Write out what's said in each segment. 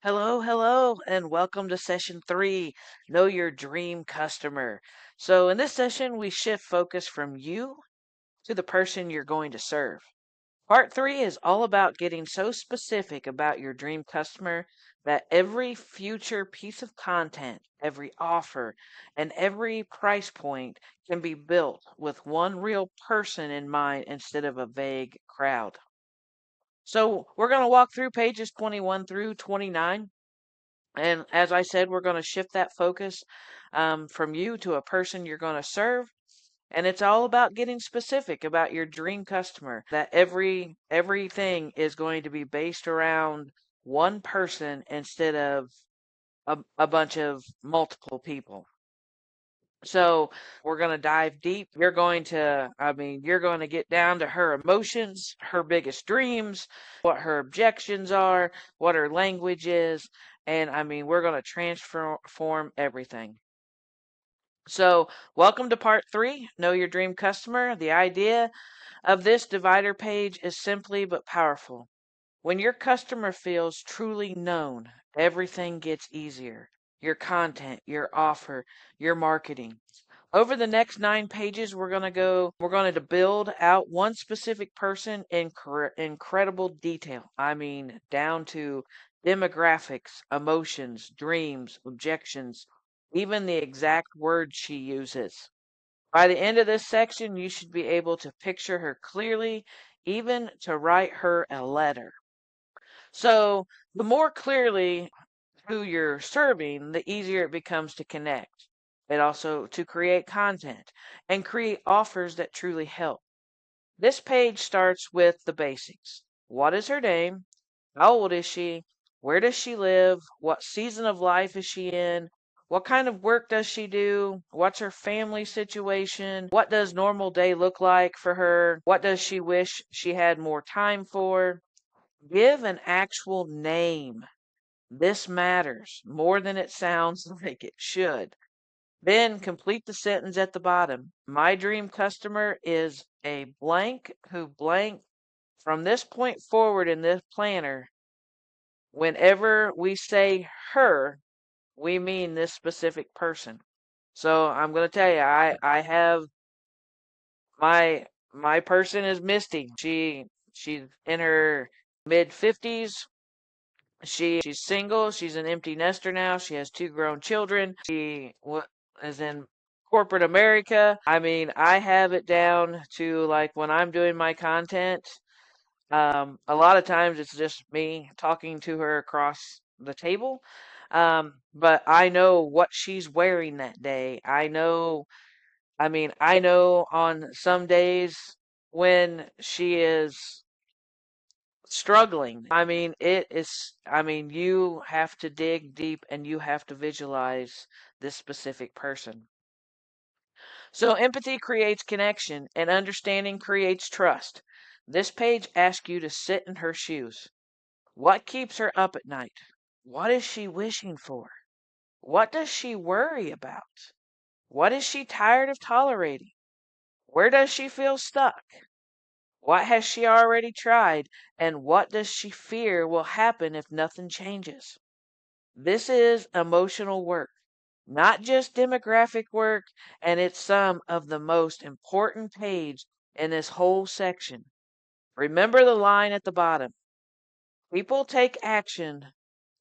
Hello, hello, and welcome to session three, Know Your Dream Customer. So, in this session, we shift focus from you to the person you're going to serve. Part three is all about getting so specific about your dream customer that every future piece of content, every offer, and every price point can be built with one real person in mind instead of a vague crowd. So, we're going to walk through pages 21 through 29. And as I said, we're going to shift that focus from you to a person you're going to serve. And it's all about getting specific about your dream customer. That everything is going to be based around one person instead of a bunch of multiple people. So we're going to dive deep. You're going to get down to her emotions, her biggest dreams, what her objections are, what her language is. And we're going to transform everything. So, welcome to part three, Know Your Dream Customer. The idea of this divider page is simply but powerful. When your customer feels truly known, everything gets easier. Your content, your offer, your marketing. Over the next 9 pages, we're going to build out one specific person in incredible detail. Down to demographics, emotions, dreams, objections, even the exact words she uses. By the end of this section, you should be able to picture her clearly, even to write her a letter. So, the more clearly who you're serving, the easier it becomes to connect. It also to create content and create offers that truly help. This page starts with the basics. What is her name? How old is she? Where does she live? What season of life is she in? What kind of work does she do? What's her family situation? What does normal day look like for her? What does she wish she had more time for? Give an actual name. This matters more than it sounds like it should. Then complete the sentence at the bottom. My dream customer is a blank who blank. From this point forward in this planner, whenever we say her, we mean this specific person. So I'm going to tell you, I have my person is Misty. She's in her mid 50s. She's single. She's an empty nester now. She has two grown children. Is in corporate America. I have it down to like when I'm doing my content. A lot of times it's just me talking to her across the table. But I know what she's wearing that day. I know on some days when she is struggling. You have to dig deep and you have to visualize this specific person. So empathy creates connection and understanding creates trust. This page asks you to sit in her shoes. What keeps her up at night? What is she wishing for? What does she worry about? What is she tired of tolerating? Where does she feel stuck? What has she already tried? And what does she fear will happen if nothing changes? This is emotional work, not just demographic work, and it's some of the most important page in this whole section. Remember the line at the bottom. People take action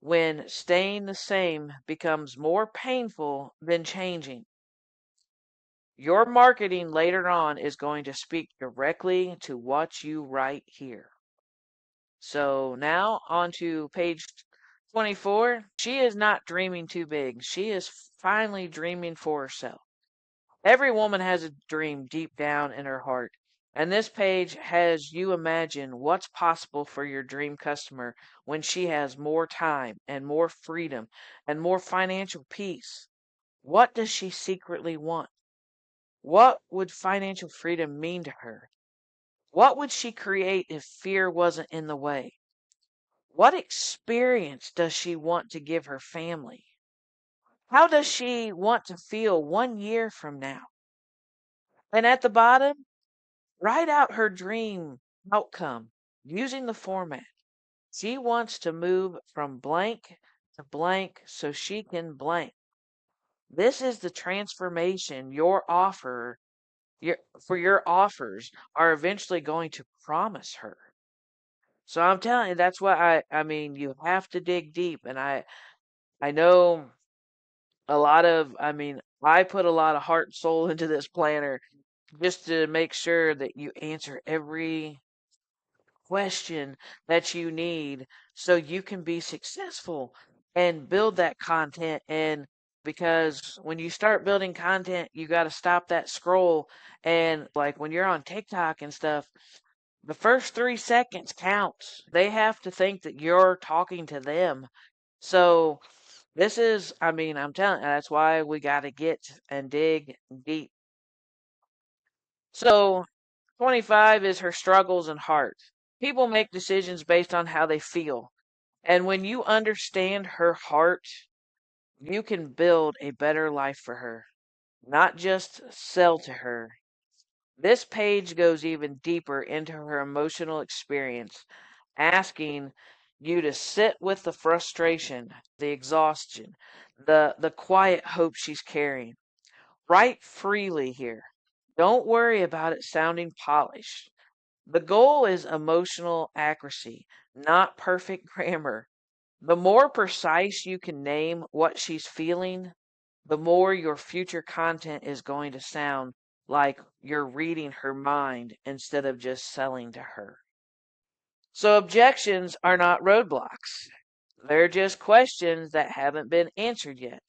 when staying the same becomes more painful than changing. Your marketing later on is going to speak directly to what you write here. So now on to page 24. She is not dreaming too big. She is finally dreaming for herself. Every woman has a dream deep down in her heart. And this page has you imagine what's possible for your dream customer when she has more time and more freedom and more financial peace. What does she secretly want? What would financial freedom mean to her? What would she create if fear wasn't in the way? What experience does she want to give her family? How does she want to feel 1 year from now? And at the bottom, write out her dream outcome using the format. She wants to move from blank to blank so she can blank. This is the transformation your for your offers are eventually going to promise her. So I'm telling you, that's why I mean, you have to dig deep. And I know a lot of, I mean, I put a lot of heart and soul into this planner just to make sure that you answer every question that you need so you can be successful and build that content. And because when you start building content, you got to stop that scroll. And like when you're on TikTok and stuff, the first 3 seconds counts. They have to think that you're talking to them. So this is, I mean, I'm telling you, that's why we got to get and dig deep. So 25 is her struggles and heart. People make decisions based on how they feel. And when you understand her heart, you can build a better life for her, not just sell to her. This page goes even deeper into her emotional experience, asking you to sit with the frustration, the exhaustion, the quiet hope she's carrying. Write freely here. Don't worry about it sounding polished. The goal is emotional accuracy, not perfect grammar. The more precise you can name what she's feeling, the more your future content is going to sound like you're reading her mind instead of just selling to her. So, objections are not roadblocks, they're just questions that haven't been answered yet.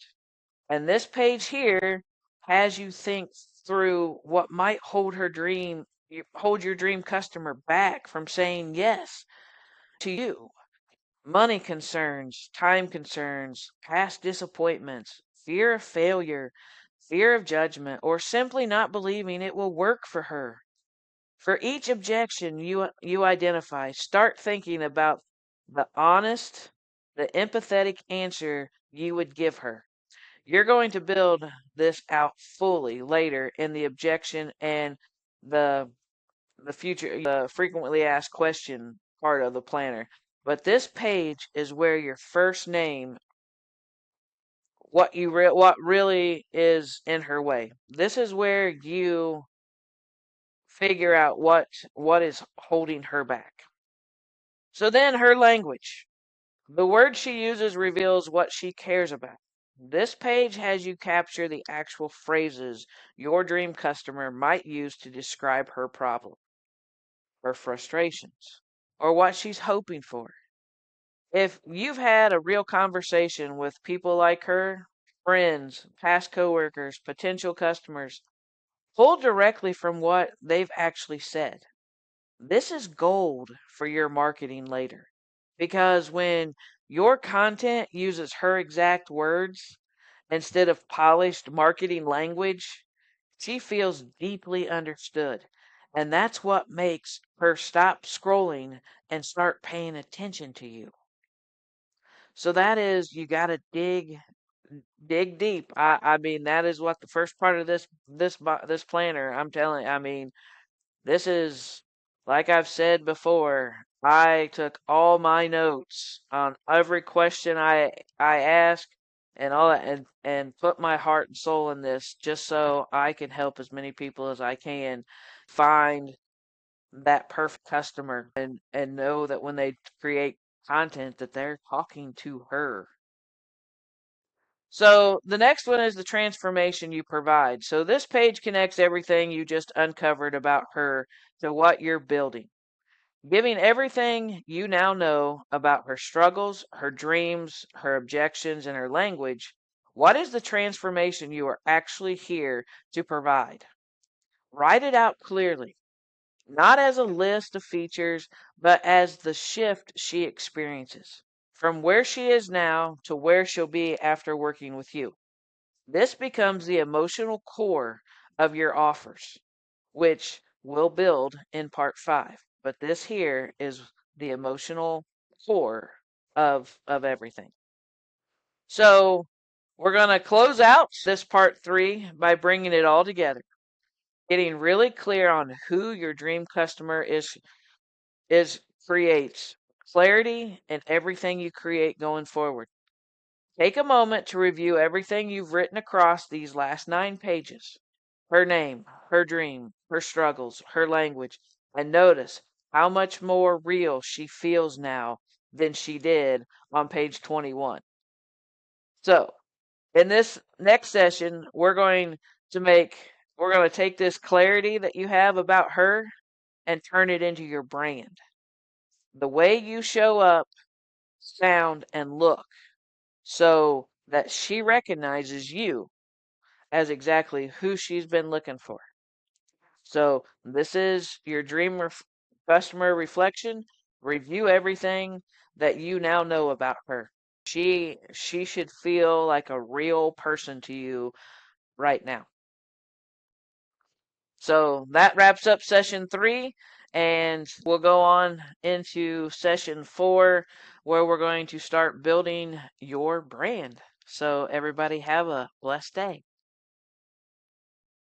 And this page here has you think through what might hold your dream customer back from saying yes to you. Money concerns, time concerns, past disappointments, fear of failure, fear of judgment, or simply not believing it will work for her. For each objection you identify, start thinking about the honest, the empathetic answer you would give her. You're going to build this out fully later in the objection and the the frequently asked question part of the planner. But this page is where your first name what really is in her way. This is where you figure out what is holding her back. So then her language. The word she uses reveals what she cares about. This page has you capture the actual phrases your dream customer might use to describe her problem, her frustrations, or what she's hoping for. If you've had a real conversation with people like her, friends, past coworkers, potential customers, pull directly from what they've actually said. This is gold for your marketing later. Because when your content uses her exact words instead of polished marketing language, she feels deeply understood. And that's what makes her stop scrolling and start paying attention to you. So that is, you got to dig deep. I mean, that is what the first part of this planner, I'm telling I mean, this is, like I've said before, I took all my notes on every question I asked and all that, and put my heart and soul in this just so I can help as many people as I can find that perfect customer and know that when they create content that they're talking to her. So the next one is the transformation you provide. So this page connects everything you just uncovered about her to what you're building, giving everything you now know about her struggles, her dreams, her objections, and her language. What is the transformation you are actually here to provide? Write it out clearly, not as a list of features, but as the shift she experiences from where she is now to where she'll be after working with you. This becomes the emotional core of your offers, which we'll build in part 5. But this here is the emotional core of everything. So we're going to close out this part 3 by bringing it all together, getting really clear on who your dream customer is creates clarity in everything you create going forward. Take a moment to review everything you've written across these last 9 pages. Her name, her dream, her struggles, her language, and notice how much more real she feels now than she did on page 21. So, in this next session, we're going to take this clarity that you have about her and turn it into your brand. The way you show up, sound, and look so that she recognizes you as exactly who she's been looking for. So, this is your customer reflection. Review everything that you now know about her. She should feel like a real person to you right now. So that wraps up session 3, and we'll go on into session 4, where we're going to start building your brand. So everybody have a blessed day.